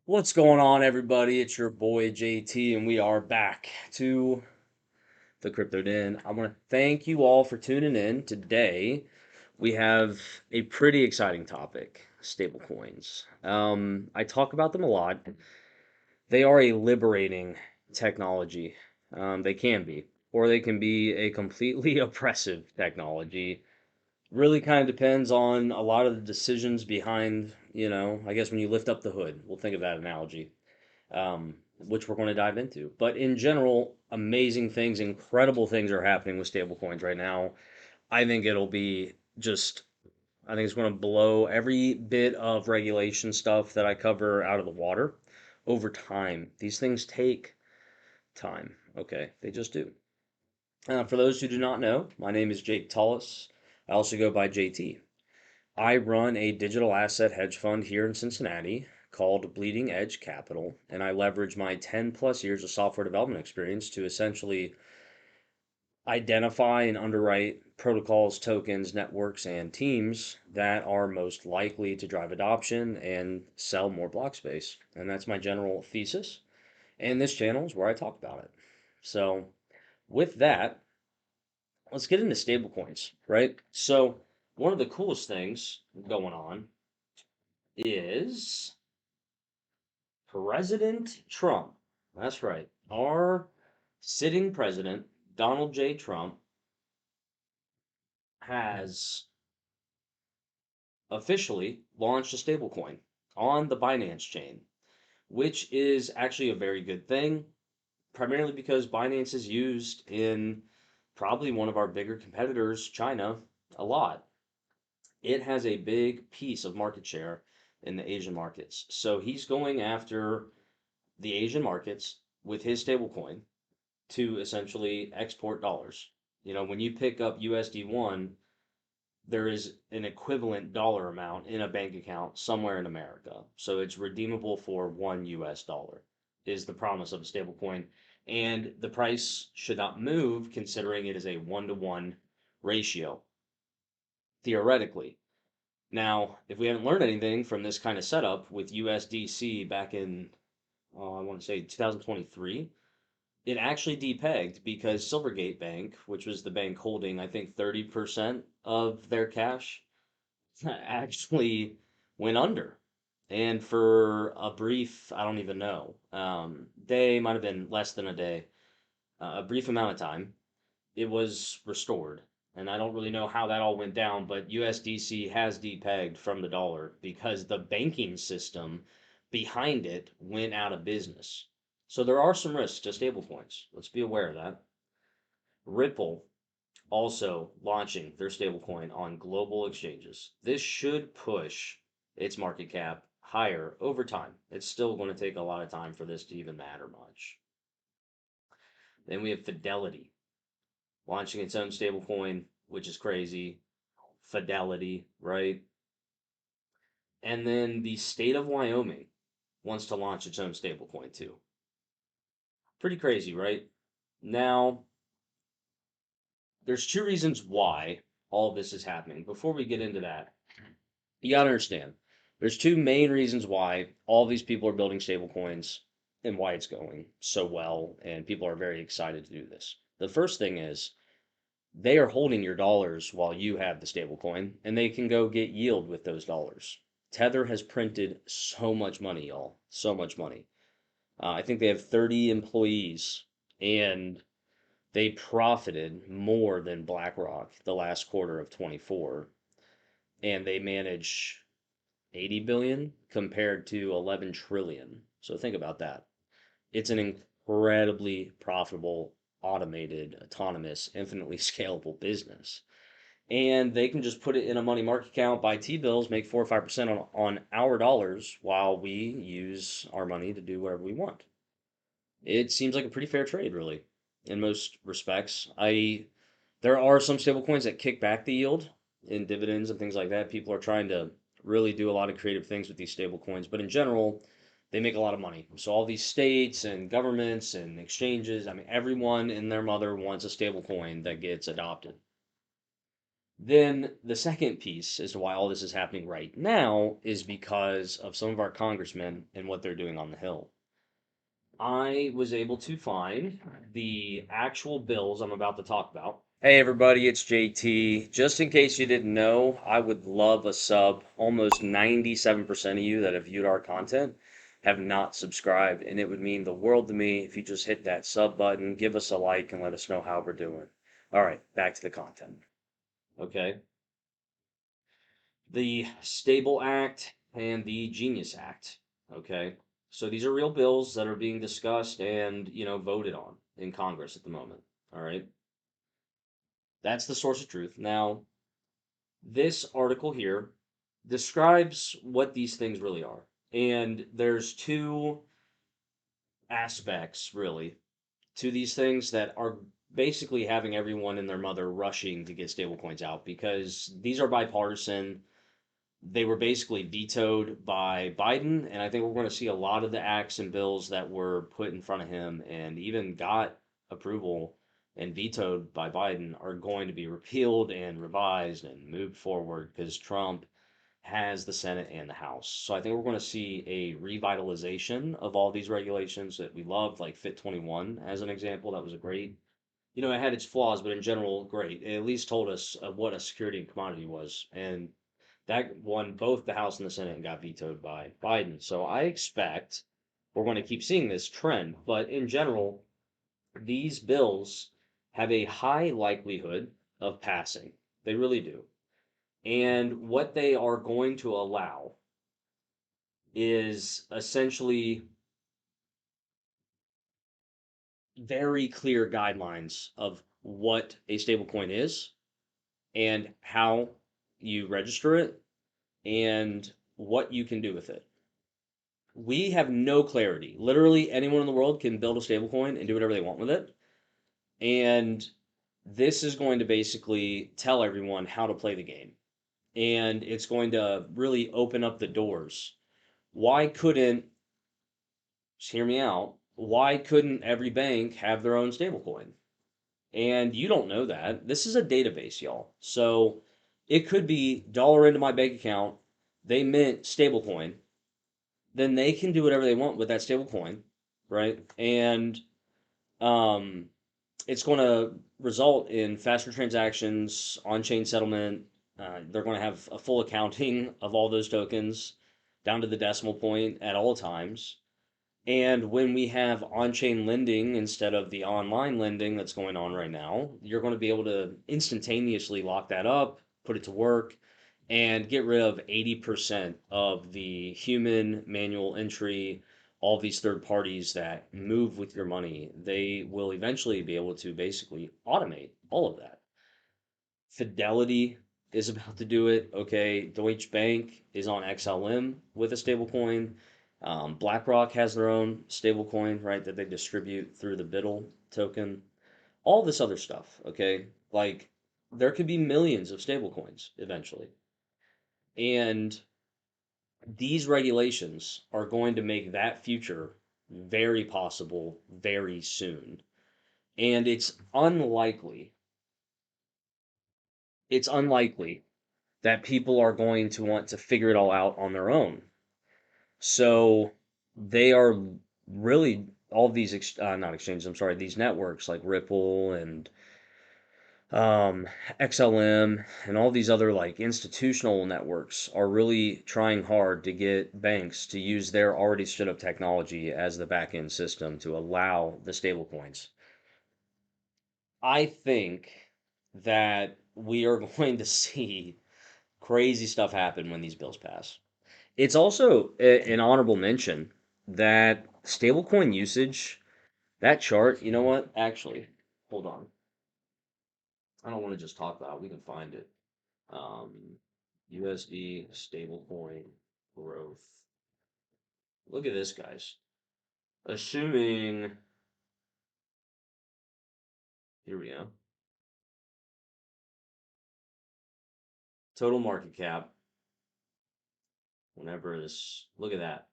What's going on, everybody? It's your boy JT, and we are back to the Crypto Den. I want to thank you all for tuning in. Today, we have a pretty exciting topic: stablecoins. I talk about them a lot. They are a liberating technology. They can be, or they can be a completely oppressive technology. Really kind of depends on a lot of the decisions behind, I guess when you lift up the hood. We'll think of that analogy, which we're going to dive into. But in general, amazing things, incredible things are happening with stablecoins right now. I think it'll be just, I think it's going to blow every bit of regulation stuff that I cover out of the water over time. These things take time, okay? They just do. For those who do not know, my name is Jake Tullis. I also go by JT. I run a digital asset hedge fund here in Cincinnati called Bleeding Edge Capital, and I leverage my 10 plus years of software development experience to essentially identify and underwrite protocols, tokens, networks, and teams that are most likely to drive adoption and sell more block space. And that's my general thesis. And this channel is where I talk about it. So, with that, let's get into stablecoins, right? So, one of the coolest things going on is President Trump. That's right. Our sitting president, Donald J. Trump, has officially launched a stablecoin on the Binance chain, which is actually a very good thing, primarily because Binance is used in probably one of our bigger competitors, China, a lot. It has a big piece of market share in the Asian markets. So he's going after the Asian markets with his stablecoin to essentially export dollars. When you pick up USD1, there is an equivalent dollar amount in a bank account somewhere in America. So it's redeemable for $1, is the promise of a stablecoin. And the price should not move considering it is a 1-to-1 ratio, theoretically. Now, if we haven't learned anything from this kind of setup with USDC back in, I want to say 2023, it actually depegged because Silvergate Bank, which was the bank holding, I think, 30% of their cash, actually went under. And for a brief, I don't even know, day, might have been less than a day, a brief amount of time, it was restored. And I don't really know how that all went down, but USDC has depegged from the dollar because the banking system behind it went out of business. So there are some risks to stablecoins. Let's be aware of that. Ripple also launching their stablecoin on global exchanges. This should push its market cap higher over time. It's still going to take a lot of time for this to even matter much. Then we have Fidelity launching its own stablecoin, which is crazy. Fidelity, right? And then the state of Wyoming wants to launch its own stablecoin too. Pretty crazy, right? Now, there's two reasons why all of this is happening. Before we get into that, you got to understand there's two main reasons why all these people are building stablecoins and why it's going so well, and people are very excited to do this. The first thing is they are holding your dollars while you have the stablecoin, and they can go get yield with those dollars. Tether has printed so much money, y'all. So much money. I think they have 30 employees, and they profited more than BlackRock the last quarter of 24, and they manage 80 billion compared to 11 trillion. So think about that. It's an incredibly profitable, automated, autonomous, infinitely scalable business. And they can just put it in a money market account, buy T-bills, make 4 or 5% on our dollars while we use our money to do whatever we want. It seems like a pretty fair trade, really, in most respects. There are some stablecoins that kick back the yield in dividends and things like that. People are trying to really do a lot of creative things with these stablecoins, but in general, they make a lot of money. So all these states and governments and exchanges, I mean, everyone and their mother wants a stablecoin that gets adopted. Then the second piece as to why all this is happening right now is because of some of our congressmen and what they're doing on the Hill. I was able to find the actual bills I'm about to talk about. Hey everybody, it's JT. Just in case you didn't know, I would love a sub. Almost 97% of you that have viewed our content have not subscribed, and it would mean the world to me if you just hit that sub button, give us a like, and let us know how we're doing. All right, back to the content. Okay. The Stable Act and the Genius Act. Okay. So these are real bills that are being discussed and, voted on in Congress at the moment. All right. That's the source of truth. Now, this article here describes what these things really are. And there's two aspects, really, to these things that are basically having everyone and their mother rushing to get stablecoins out because these are bipartisan. They were basically vetoed by Biden, and I think we're going to see a lot of the acts and bills that were put in front of him and even got approval and vetoed by Biden are going to be repealed and revised and moved forward because Trump has the Senate and the House. So I think we're going to see a revitalization of all these regulations that we loved, like Fit 21 as an example. That was a great, it had its flaws, but in general, great. It at least told us what a security and commodity was. And that won both the House and the Senate and got vetoed by Biden. So I expect we're going to keep seeing this trend. But in general, these bills have a high likelihood of passing. They really do. And what they are going to allow is essentially very clear guidelines of what a stablecoin is and how you register it and what you can do with it. We have no clarity. Literally, anyone in the world can build a stablecoin and do whatever they want with it. And this is going to basically tell everyone how to play the game. And it's going to really open up the doors. Why couldn't, just hear me out, why couldn't every bank have their own stablecoin? And you don't know that. This is a database, y'all. So it could be dollar into my bank account, they mint stablecoin, then they can do whatever they want with that stable coin, right? And um, it's going to result in faster transactions, on-chain settlement. They're going to have a full accounting of all those tokens down to the decimal point at all times. And when we have on-chain lending instead of the online lending that's going on right now, you're going to be able to instantaneously lock that up, put it to work, and get rid of 80% of the human manual entry, all these third parties that move with your money. They will eventually be able to basically automate all of that. Fidelity is about to do it. Okay, Deutsche Bank is on XLM with a stablecoin. BlackRock has their own stablecoin, right, that they distribute through the BIDL token. All this other stuff. Okay, like there could be millions of stablecoins eventually, and these regulations are going to make that future very possible very soon. And it's unlikely that people are going to want to figure it all out on their own. So they are really all these not exchanges. I'm sorry, these networks like Ripple and XLM and all these other like institutional networks are really trying hard to get banks to use their already stood up technology as the back end system to allow the stablecoins. I think that we are going to see crazy stuff happen when these bills pass. It's also an honorable mention that stablecoin usage, that chart, you know what? Actually, hold on. I don't want to just talk about it. We can find it. USD stablecoin growth. Look at this, guys. Assuming, here we go. Total market cap. Whenever this, look at that.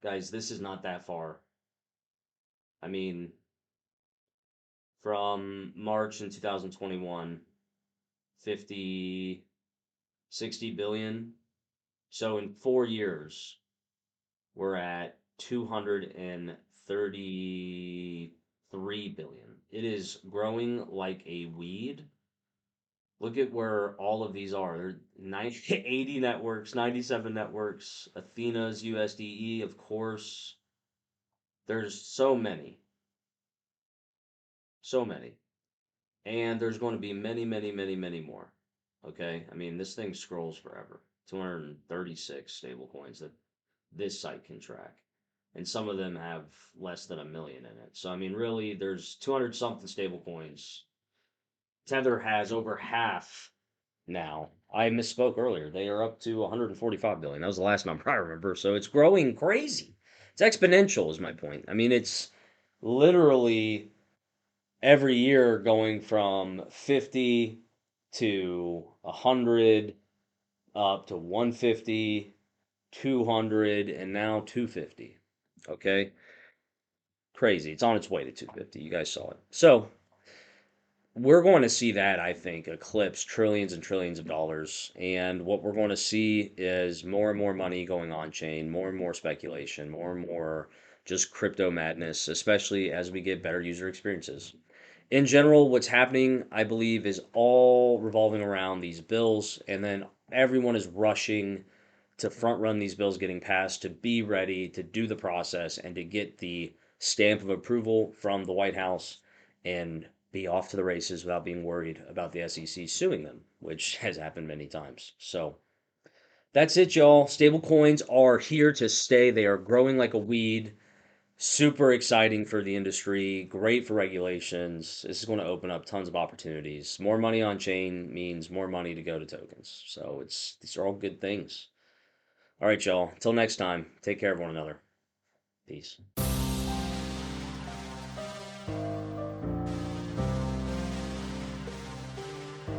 Guys, this is not that far. I mean, from March in 2021, 50, 60 billion. So in 4 years, we're at 233 billion. It is growing like a weed. Look at where all of these are. There are 80 networks, 97 networks, Athena's USDE, of course. There's so many, so many. And there's going to be many, many, many, many more. Okay? I mean, this thing scrolls forever. 236 stablecoins that this site can track. And some of them have less than a million in it. So, I mean, really, there's 200 something stablecoins. Tether has over half now. I misspoke earlier. They are up to 145 billion. That was the last number I remember. So it's growing crazy. It's exponential, is my point. I mean, it's literally every year going from 50 to 100 up to 150, 200, and now 250. Okay? Crazy. It's on its way to 250. You guys saw it. So we're going to see that, I think, eclipse trillions and trillions of dollars. And what we're going to see is more and more money going on chain, more and more speculation, more and more just crypto madness, especially as we get better user experiences. In general, what's happening, I believe, is all revolving around these bills, and then everyone is rushing to front run these bills getting passed to be ready to do the process and to get the stamp of approval from the White House and be off to the races without being worried about the SEC suing them, which has happened many times. So that's it, y'all. Stable coins are here to stay. They are growing like a weed. Super exciting for the industry, great for regulations. This is going to open up tons of opportunities. More money on chain means more money to go to tokens. So these are all good things. All right, y'all. Until next time, take care of one another. Peace.